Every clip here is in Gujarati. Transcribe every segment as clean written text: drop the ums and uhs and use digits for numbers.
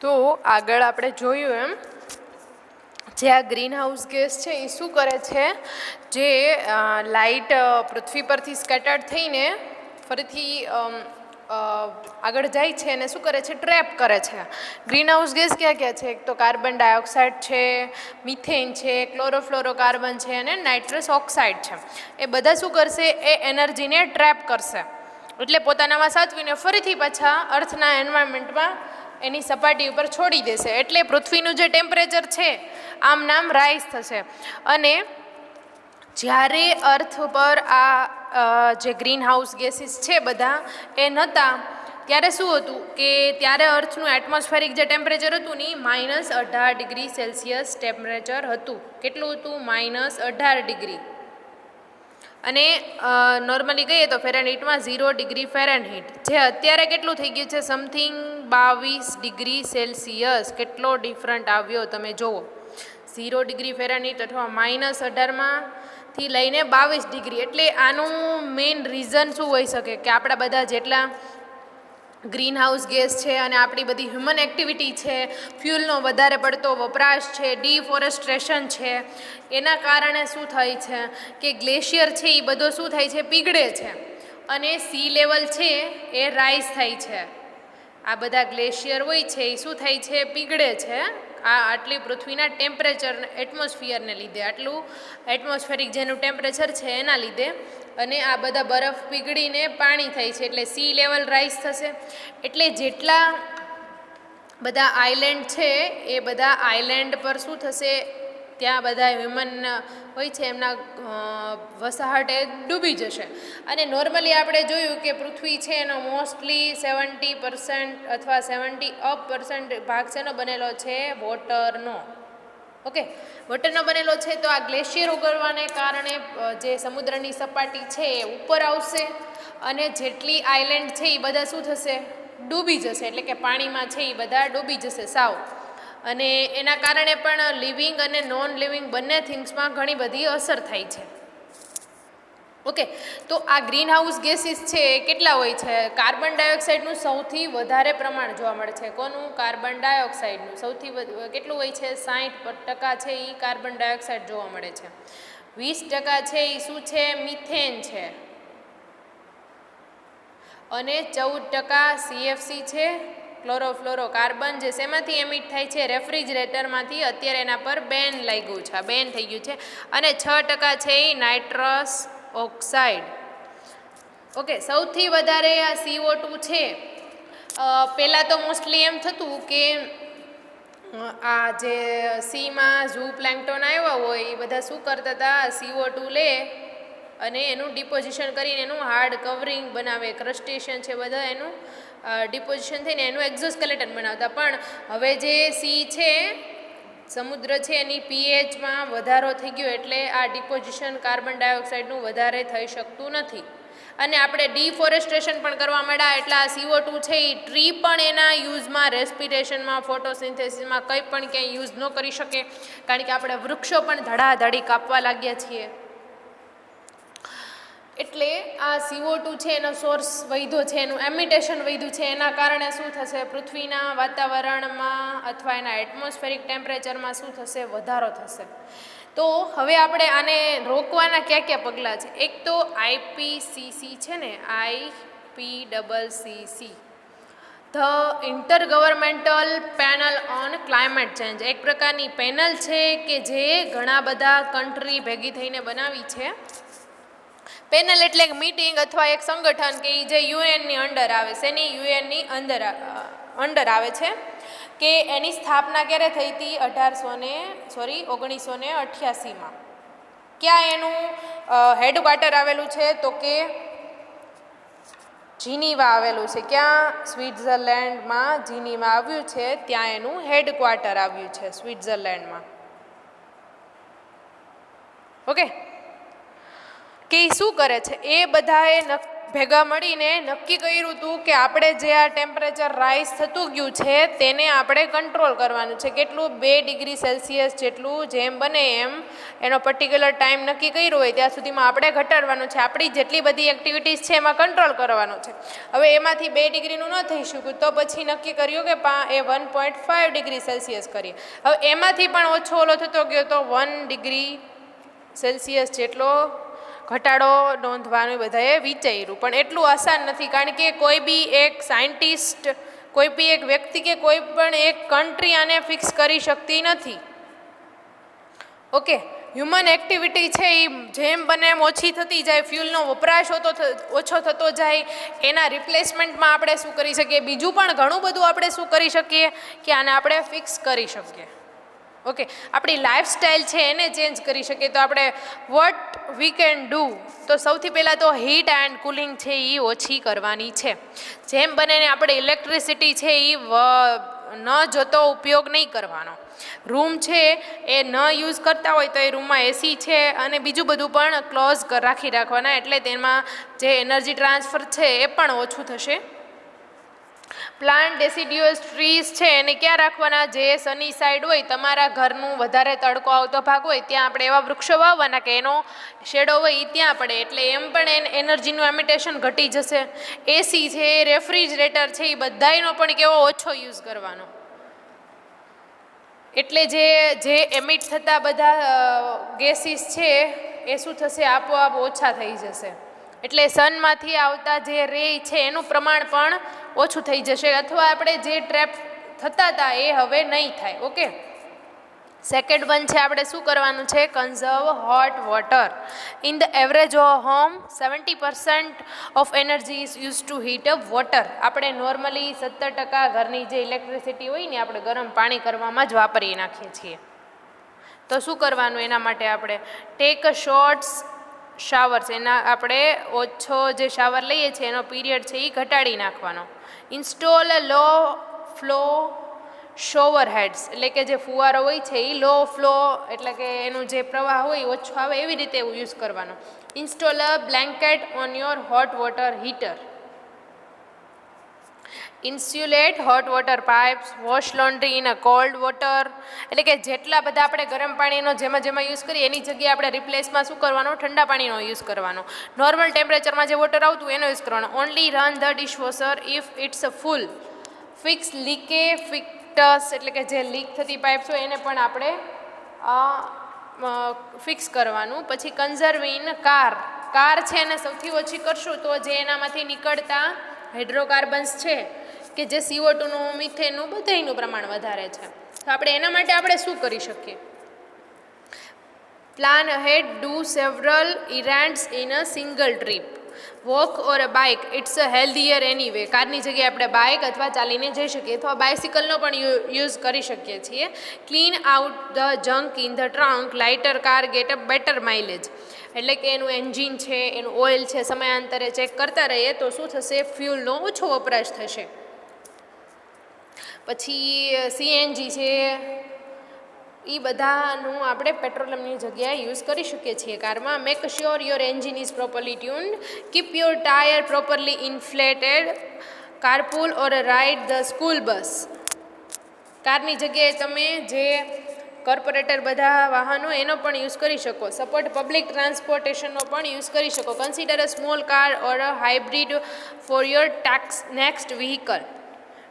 તો આગળ આપણે જોયું એમ જે આ ગ્રીન હાઉસ ગેસ છે એ શું કરે છે, જે લાઇટ પૃથ્વી પરથી સ્કેટર્ડ થઈને ફરીથી આગળ જાય છે અને શું કરે છે, ટ્રેપ કરે છે. ગ્રીન હાઉસ ગેસ ક્યાં ક્યાં છે? એક તો કાર્બન ડાયોક્સાઇડ છે, મિથેન છે, ક્લોરોફ્લોરોકાર્બન છે અને નાઇટ્રસ ઓક્સાઇડ છે. એ બધા શું કરશે, એ એનર્જીને ટ્રેપ કરશે, એટલે પોતાનામાં સાચવીને ફરીથી પાછા અર્થના એન્વાયરમેન્ટમાં એની સપાટી ઉપર છોડી દેશે. એટલે પૃથ્વીનું જે ટેમ્પરેચર છે આમ નામ રાઇઝ થશે. અને જ્યારે અર્થ પર આ જે ગ્રીન હાઉસ ગેસીસ છે બધા એ નહોતા, ત્યારે શું હતું કે ત્યારે અર્થનું એટમોસ્ફેરિક જે ટેમ્પરેચર હતું ને -18°C ટેમ્પરેચર હતું. કેટલું હતું? -18°. અને નોર્મલી કહીએ તો ફેરનહીટમાં 0°F. જે અત્યારે કેટલું થઈ ગયું છે? Something 22°C. કેટલો ડિફરન્ટ આવ્યો તમે જુઓ. 0°F અથવા -18થી લઈને 22°. એટલે આનું મેઇન રીઝન શું હોઈ શકે કે આપણા બધા જેટલા ગ્રીન હાઉસ ગેસ છે અને આપણી બધી હ્યુમન એક્ટિવિટી છે, ફ્યુલનો વધારે પડતો વપરાશ છે, ડિફોરેસ્ટ્રેશન છે, એના કારણે શું થાય છે કે ગ્લેશિયર છે એ બધો શું થાય છે, પીગળે છે અને સી લેવલ છે એ રાઇઝ થાય છે. આ બધા ગ્લેશિયર હોય છે એ શું થાય છે, પીગળે છે. આટલી પૃથ્વીના ટેમ્પરેચર એટમોસ્ફિયરને લીધે, આટલું એટમોસ્ફેરિક જેનું ટેમ્પરેચર છે એના લીધે, અને આ બધા બરફ પીગળીને પાણી થાય છે, એટલે સી લેવલ રાઇઝ થશે. એટલે જેટલા બધા આઇલેન્ડ છે એ બધા આઇલેન્ડ પર શું થશે, ત્યાં બધા હ્યુમન હોય છે એમના વસાહટ એ ડૂબી જશે. અને નોર્મલી આપણે જોયું કે પૃથ્વી છે એનો મોસ્ટલી 70% અથવા 70% ભાગ શેનો બનેલો છે? વોટરનો. ઓકે, વોટરનો બનેલો છે. તો આ ગ્લેશિયર ઓગળવાને કારણે જે સમુદ્રની સપાટી છે એ ઉપર આવશે અને જેટલી આઇલેન્ડ છે એ બધા શું થશે? ડૂબી જશે. એટલે કે પાણીમાં છે એ બધા ડૂબી જશે સાવ. અને એના કારણે પણ લિવિંગ અને નોન લિવિંગ બંને થિંગ્સમાં ઘણી બધી અસર થાય છે. ઓકે, તો આ ગ્રીન હાઉસ ગેસીસ છે એ કેટલા હોય છે? કાર્બન ડાયોક્સાઇડનું સૌથી વધારે પ્રમાણ જોવા મળે છે. કોનું? કાર્બન ડાયોક્સાઇડનું સૌથી કેટલું હોય છે? 60% છે એ કાર્બન ડાયોક્સાઇડ જોવા મળે છે. 20% છે એ શું છે? મિથેન છે. અને 14% CFC છે, ક્લોરોફ્લોરોકાર્બન, જે શેમાંથી એમિટ થાય છે? રેફ્રિજરેટરમાંથી. અત્યારે એના પર બેન લાગ્યું છે, બેન થઈ ગયું છે. અને 6% છે એ નાઇટ્રસ ઓક્સાઇડ. ઓકે, સૌથી વધારે આ CO2 છે. પહેલાં તો મોસ્ટલી એમ થતું કે આ જે સીમાં ઝૂ પ્લેન્કટોન આવ્યા હોય એ બધા શું કરતા હતા? CO2 લે અને એનું ડિપોઝિશન કરીને એનું હાર્ડ કવરિંગ બનાવે. ક્રસ્ટેશિયન છે બધા એનું ડિપોઝિશન થઈને એનું એક્ઝોસ્કેલેટન બનાવતા. પણ હવે જે સી છે, સમુદ્ર છે, એની pHમાં વધારો થઈ ગયો એટલે આ ડિપોઝિશન કાર્બન ડાયોક્સાઇડનું વધારે થઈ શકતું નથી. અને આપણે ડિફોરેસ્ટ્રેશન પણ કરવા માંડ્યા એટલે આ CO2 છે એ ટ્રી પણ એના યુઝમાં, રેસ્પિરેશનમાં, ફોટોસિન્થેસિસમાં કંઈ પણ ક્યાંય યુઝ ન કરી શકે, કારણ કે આપણે વૃક્ષો પણ ધડાધડી કાપવા લાગ્યા છીએ. એટલે આ CO2 છે એનો સોર્સ વધ્યો છે, એનું એમિટેશન વધ્યું છે. એના કારણે શું થશે? પૃથ્વીના વાતાવરણમાં અથવા એના એટમોસ્ફેરિક ટેમ્પરેચરમાં શું થશે? વધારો થશે. તો હવે આપણે આને રોકવાના કયા કયા પગલાં છે? એક તો IPCC છે ને, IPCC, the intergovernmental panel on climate change. એક પ્રકારની પેનલ છે કે જે ઘણા બધા કન્ટ્રી ભેગી થઈને બનાવી છે. પેનલ એટલે એક મીટિંગ અથવા એક સંગઠન કે જે યુએનની અંડર આવે. શેની? યુએનની અંડર આવે છે. કે એની સ્થાપના ક્યારે થઈ હતી? 1988માં. ક્યાં એનું હેડક્વાર્ટર આવેલું છે? તો કે જીનીવા આવેલું છે. ક્યાં? સ્વિટ્ઝરલેન્ડમાં જીનીવા આવ્યું છે, ત્યાં એનું હેડક્વાર્ટર આવ્યું છે, સ્વિટ્ઝરલેન્ડમાં. ઓકે, કે શું કરે છે? એ બધાએ ભેગા મળીને નક્કી કર્યું હતું કે આપણે જે આ ટેમ્પરેચર રાઇઝ થતું ગયું છે તેને આપણે કંટ્રોલ કરવાનું છે. કેટલું? 2 ડિગ્રી સેલ્સિયસ જેટલું જેમ બને એમ એનો પર્ટિક્યુલર ટાઈમ નક્કી કર્યો હોય ત્યાં સુધીમાં આપણે ઘટાડવાનું છે. આપણી જેટલી બધી એક્ટિવિટીઝ છે એમાં કંટ્રોલ કરવાનો છે. હવે એમાંથી 2 ડિગ્રીનું ન થઈ શક્યું તો પછી નક્કી કર્યું કે 1.5 ડિગ્રી સેલ્સિયસ કરીએ. હવે એમાંથી પણ ઓછો ઓલો થતો ગયો તો 1 ડિગ્રી સેલ્સિયસ જેટલો ઘટાડો નોંધવાનું બધાએ વિચાર્યું. પણ એટલું આસાન નથી, કારણ કે કોઈ બી એક સાયન્ટિસ્ટ, કોઈ બી એક વ્યક્તિ કે કોઈ પણ એક કન્ટ્રી આને ફિક્સ કરી શકતી નથી. ઓકે, હ્યુમન એક્ટિવિટી છે એ જેમ બને એમ ઓછી થતી જાય, ફ્યુલનો વપરાશ ઓછો થતો જાય, એના રિપ્લેસમેન્ટમાં આપણે શું કરી શકીએ? બીજું પણ ઘણું બધું આપણે શું કરી શકીએ કે આને આપણે ફિક્સ કરી શકીએ. ઓકે, આપણી લાઈફસ્ટાઈલ છે એને ચેન્જ કરી શકીએ. તો આપણે વોટ વી કેન ડૂ, તો સૌથી પહેલાં તો હીટ એન્ડ કુલિંગ છે એ ઓછી કરવાની છે. જેમ બને ને આપણે ઇલેક્ટ્રિસિટી છે એ ન જતો ઉપયોગ નહીં કરવાનો. રૂમ છે એ ન યુઝ કરતા હોય તો એ રૂમમાં એસી છે અને બીજું બધું પણ ક્લોઝ રાખવાના, એટલે તેમાં જે એનર્જી ટ્રાન્સફર છે એ પણ ઓછું થશે. પ્લાન્ટ ડેસિડ્યુઅસ ટ્રીઝ છે એને ક્યાં રાખવાના? જે સની સાઈડ હોય, તમારા ઘરનું વધારે તડકો આવતો ભાગ હોય ત્યાં આપણે એવા વૃક્ષો વાવવાના કે એનો શેડો હોય એ ત્યાં પડે, એટલે એમ પણ એનર્જીનું એમિટેશન ઘટી જશે. એસી છે, રેફ્રિજરેટર છે, એ બધાનો પણ કેવો ઓછો યુઝ કરવાનો. એટલે જે એમિટ થતા બધા ગેસીસ છે એ શું થશે? આપોઆપ ઓછા થઈ જશે. એટલે સનમાંથી આવતા જે રે છે એનું પ્રમાણ પણ ઓછું થઈ જશે, અથવા આપણે જે ટ્રેપ થતા હતા એ હવે નહીં થાય. ઓકે, સેકન્ડ વન છે આપણે શું કરવાનું છે? Conserve hot water. In the average home 70% of energy is use to heat up water. આપણે નોર્મલી 70% ઘરની જે ઇલેક્ટ્રિસિટી હોય ને આપણે ગરમ પાણી કરવામાં જ વાપરી નાખીએ છીએ. તો શું કરવાનું એના માટે? આપણે ટેક અ શોર્ટ્સ શાવર્સ, એના આપણે ઓછો જે શાવર લઈએ છીએ એનો પીરિયડ છે એ ઘટાડી નાખવાનો. ઇન્સ્ટોલ લો ફ્લો શોવર હેડ્સ, એટલે કે જે ફુવારો હોય છે એ લો ફ્લો, એટલે કે એનું જે પ્રવાહ હોય ઓછો આવે એવી રીતે યુઝ કરવાનો. Install a blanket on your hot water heater. Insulate hot water pipes, wash laundry in a cold water, એટલે કે જેટલા બધા આપણે ગરમ પાણીનો જેમાં યુઝ કરીએ એની જગ્યાએ આપણે રિપ્લેસમાં શું કરવાનો? ઠંડા પાણીનો યુઝ કરવાનો. નોર્મલ ટેમ્પરેચરમાં જે વોટર આવતું એનો યુઝ કરવાનો. Only run the dishwasher if it's full. Fix leaky faucets, એટલે કે જે લીક થતી પાઇપ્સ હોય એને પણ આપણે ફિક્સ કરવાનું. પછી કન્ઝર્વ ઇન કાર છે એને સૌથી ઓછી કરશું તો જે એનામાંથી નીકળતા હાઇડ્રોકાર્બન્સ છે કે જે CO2નું, મિથેનનું, બધાયનું પ્રમાણ વધારે છે. તો આપણે એના માટે આપણે શું કરી શકીએ? Plan ahead, do several errands in a single trip. Walk or a bike, it's a healthier anyway. કારની જગ્યાએ આપણે બાઇક અથવા ચાલીને જઈ શકીએ, અથવા બાઇસિકલનો પણ યુઝ કરી શકીએ છીએ. Clean out the junk in the trunk, lighter car get a better mileage. એટલે કે એનું એન્જિન છે, એનું ઓઇલ છે, સમયાંતરે ચેક કરતા રહીએ તો શું થશે? ફ્યુલનો ઓછો વપરાશ થશે. પછી CNG છે એ બધાનું આપણે પેટ્રોલિયમની જગ્યાએ યુઝ કરી શકીએ છીએ કારમાં. Make sure your engine is properly tuned. Keep your tyre properly inflated. Carpool or ride the school bus. કારની જગ્યાએ તમે જે કોર્પોરેટર બધા વાહનો એનો પણ યુઝ કરી શકો. સપોર્ટ પબ્લિક ટ્રાન્સપોર્ટેશનનો પણ યુઝ કરી શકો. Consider a small car or a hybrid for your next vehicle.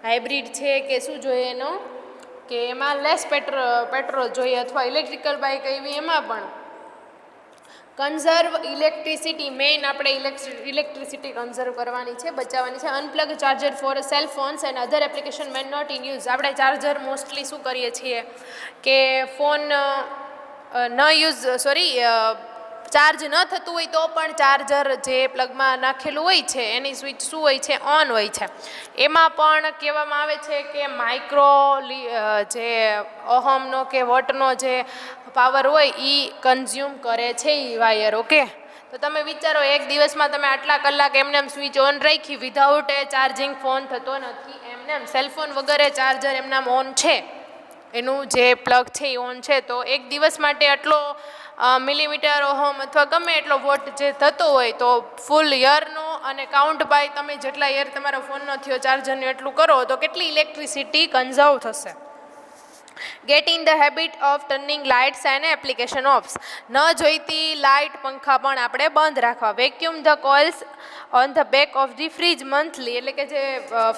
Hybrid છે કે શું જોઈએ એનો કે એમાં લેસ પેટ્રોલ જોઈએ, અથવા ઇલેક્ટ્રિકલ બાઇક એવી એમાં પણ. કન્ઝર્વ ઇલેક્ટ્રિસિટી, મેઇન આપણે ઇલેક્ટ્રિસિટી કન્ઝર્વ કરવાની છે, બચાવવાની છે. Unplug charger for cell phones and other application when not in use. આપણે ચાર્જર મોસ્ટલી શું કરીએ છીએ કે ફોન ચાર્જ ન થતું હોય તો પણ ચાર્જર જે પ્લગમાં નાખેલું હોય છે એની સ્વિચ શું હોય છે? ઓન હોય છે. એમાં પણ કહેવામાં આવે છે કે માઇક્રો જે ઓહમનો કે વોટનો જે પાવર હોય એ કન્ઝ્યુમ કરે છે એ વાયર. ઓકે, તો તમે વિચારો એક દિવસમાં તમે આટલા કલાક એમને switch on rakhi, without A charging phone થતો નથી. એમને સેલફોન વગરે ચાર્જર એમના ઓન છે, એનું જે પ્લગ છે એ ઓન છે, તો એક દિવસ માટે આટલો મિલીમીટર ઓહમ અથવા ગમે એટલો વોટ જે થતો હોય તો ફૂલ યરનો અને કાઉન્ટ બાય તમે જેટલા યર તમારો ફોનનો થયો ચાર્જરનો એટલું કરો તો કેટલી ઇલેક્ટ્રિસિટી કન્ઝર્વ થશે. Get in the habit of turning lights and application offs. ન જોઈતી લાઇટ પંખા પણ આપણે બંધ રાખવા. Vacuum the coils on the back of the fridge monthly, એટલે કે જે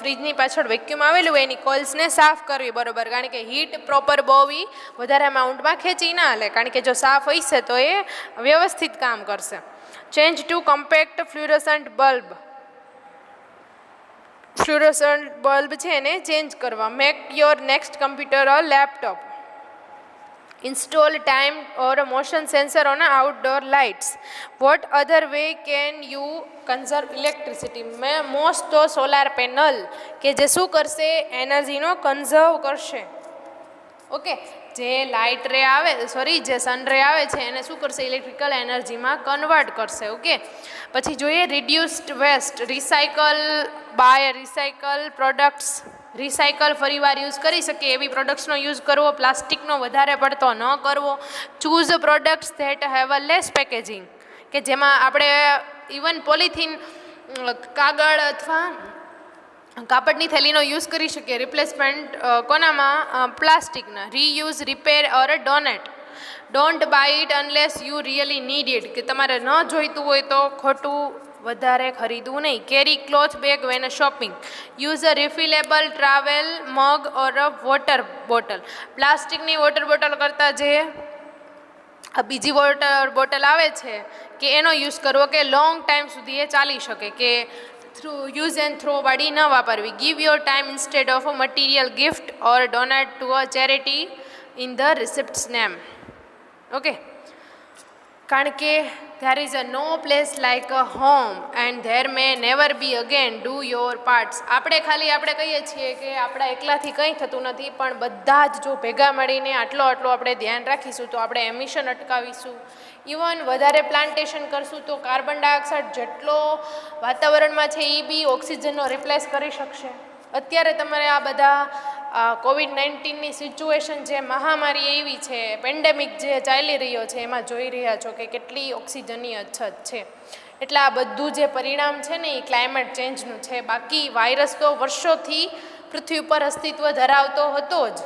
ફ્રીજની પાછળ વેક્યુમ આવેલું હોય એની કોઇલ્સને સાફ કરવી બરોબર, કારણ કે હીટ પ્રોપર બહુ વધારે અમાઉન્ટમાં ખેંચી ના લે, કારણ કે જો સાફ હશે તો એ વ્યવસ્થિત કામ કરશે. Change to compact fluorescent bulb. Fluorescent bulb છે એને ચેન્જ કરવા. Make your next computer or laptop. Install time or motion sensor on outdoor lights. What other way can you conserve electricity. Most તો સોલાર પેનલ કે જે શું કરશે, એનર્જીનો કન્ઝર્વ કરશે. ઓકે, જે લાઇટ રે આવે જે સન રે આવે છે એને શું કરશે, ઇલેક્ટ્રિકલ એનર્જીમાં કન્વર્ટ કરશે. ઓકે, પછી જોઈએ reduced waste. Recycle buy recycle products. Recycle ફરીવાર યુઝ કરી શકીએ એવી પ્રોડક્ટ્સનો યુઝ કરવો, પ્લાસ્ટિકનો વધારે પડતો ન કરવો. Choose products that have a less packaging, કે જેમાં આપણે ઇવન પોલિથીન, કાગળ અથવા કાપડની થેલીનો યુઝ કરી શકીએ રિપ્લેસમેન્ટ કોનામાં, પ્લાસ્ટિકના. Reuse, repair or donate. Don't buy it unless you really need it, કે તમારે ન જોઈતું હોય તો ખોટું વધારે ખરીદવું નહીં. Carry cloth bag when shopping. Use a refillable travel mug or a water bottle. પ્લાસ્ટિકની વોટર બોટલ કરતાં જે બીજી વોટર બોટલ આવે છે કે એનો યુઝ કરવો, કે લોંગ ટાઈમ સુધી એ ચાલી શકે, કે યુઝ એન્ડ થ્રો વાળી ન વાપરવી. Give your time instead of a material gift or donate to a charity in the recipient's name. Okay, કારણ કે there is a no place like a home and there may never be again. Do your parts. આપણે કહીએ છીએ કે આપણા એકલાથી કંઈ થતું નથી, પણ બધા જ જો ભેગા મળીને આટલો આપણે ધ્યાન રાખીશું તો આપણે એમિશન અટકાવીશું. ઇવન વધારે પ્લાન્ટેશન કરશું તો કાર્બન ડાયોક્સાઇડ જેટલો વાતાવરણમાં છે એ બી ઓક્સિજનનો રિપ્લેસ કરી શકશે. અત્યારે તમારે આ બધા કોવિડ-19ની સિચ્યુએશન, જે મહામારી એવી છે, પેન્ડેમિક જે ચાલી રહ્યો છે, એમાં જોઈ રહ્યા છો કે કેટલી ઓક્સિજનની અછત છે. એટલે આ બધું જે પરિણામ છે ને એ ક્લાઇમેટ ચેન્જનું છે. બાકી વાયરસ તો વર્ષોથી પૃથ્વી ઉપર અસ્તિત્વ ધરાવતો હતો જ.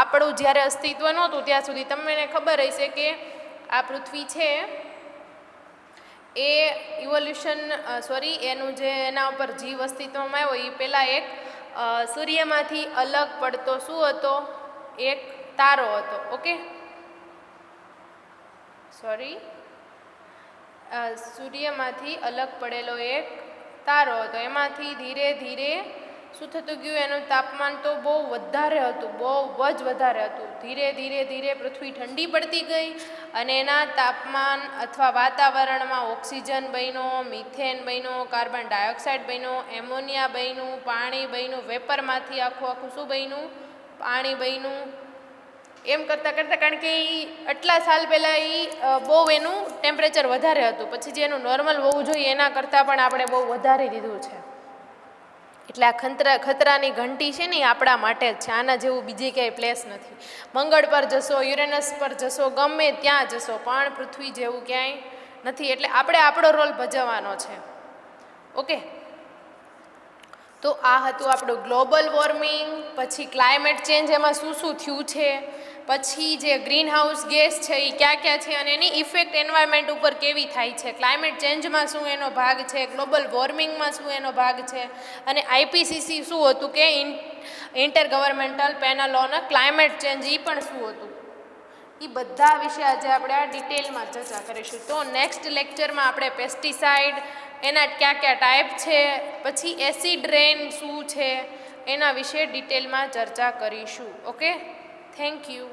આપણું જ્યારે અસ્તિત્વ નહોતું ત્યાં સુધી તમને ખબર હશે કે આ પૃથ્વી છે એ ઇવોલ્યુશન એનું જે એના ઉપર જીવ અસ્તિત્વમાં આવ્યો એ પહેલાં એક સૂર્યમાંથી અલગ પડતો શું હતો, એક તારો હતો. ઓકે, સૂર્યમાંથી અલગ પડેલો એક તારો હતો. એમાંથી ધીરે ધીરે શું થતું ગયું, એનું તાપમાન તો બહુ વધારે હતું, બહુ જ વધારે હતું. ધીરે ધીરે પૃથ્વી ઠંડી પડતી ગઈ અને એના તાપમાન અથવા વાતાવરણમાં ઓક્સિજન બન્યો, મિથેન બન્યો, કાર્બન ડાયોક્સાઇડ બન્યો, એમોનિયા બન્યું, પાણી બન્યું. વેપરમાંથી આખું શું બન્યું, પાણી બન્યું. એમ કરતાં કારણ કે એ આટલા સાલ પહેલાં એ બહુ એનું ટેમ્પરેચર વધારે હતું, પછી જે એનું નોર્મલ હોવું જોઈએ એના કરતાં પણ આપણે બહુ વધારી દીધું છે. એટલે આ ખતરાની ઘંટી છે ને એ આપણા માટે જ છે. આના જેવું બીજી ક્યાંય પ્લેસ નથી. મંગળ પર જશો, યુરેનસ પર જશો, ગમે ત્યાં જશો, પણ પૃથ્વી જેવું ક્યાંય નથી. એટલે આપણે આપણો રોલ ભજવવાનો છે. ઓકે, તો આ હતું આપણું ગ્લોબલ વોર્મિંગ, પછી ક્લાઇમેટ ચેન્જ એમાં શું થયું છે, પછી જે ગ્રીન હાઉસ ગેસ છે એ ક્યાં છે અને એની ઇફેક્ટ એન્વાયરમેન્ટ ઉપર કેવી થાય છે, ક્લાઇમેટ ચેન્જમાં શું એનો ભાગ છે, ગ્લોબલ વોર્મિંગમાં શું એનો ભાગ છે, અને આઈપીસીસી શું હતું કે intergovernmental panel on climate change એ પણ શું હતું. એ બધા વિશે આજે આપણે આ ડિટેલમાં ચર્ચા કરીશું. તો નેક્સ્ટ લેક્ચરમાં આપણે પેસ્ટિસાઇડ, એના કયા ટાઈપ છે, પછી એસિડ રેન શું છે, એના વિશે ડિટેલમાં ચર્ચા કરીશું. Okay, thank you.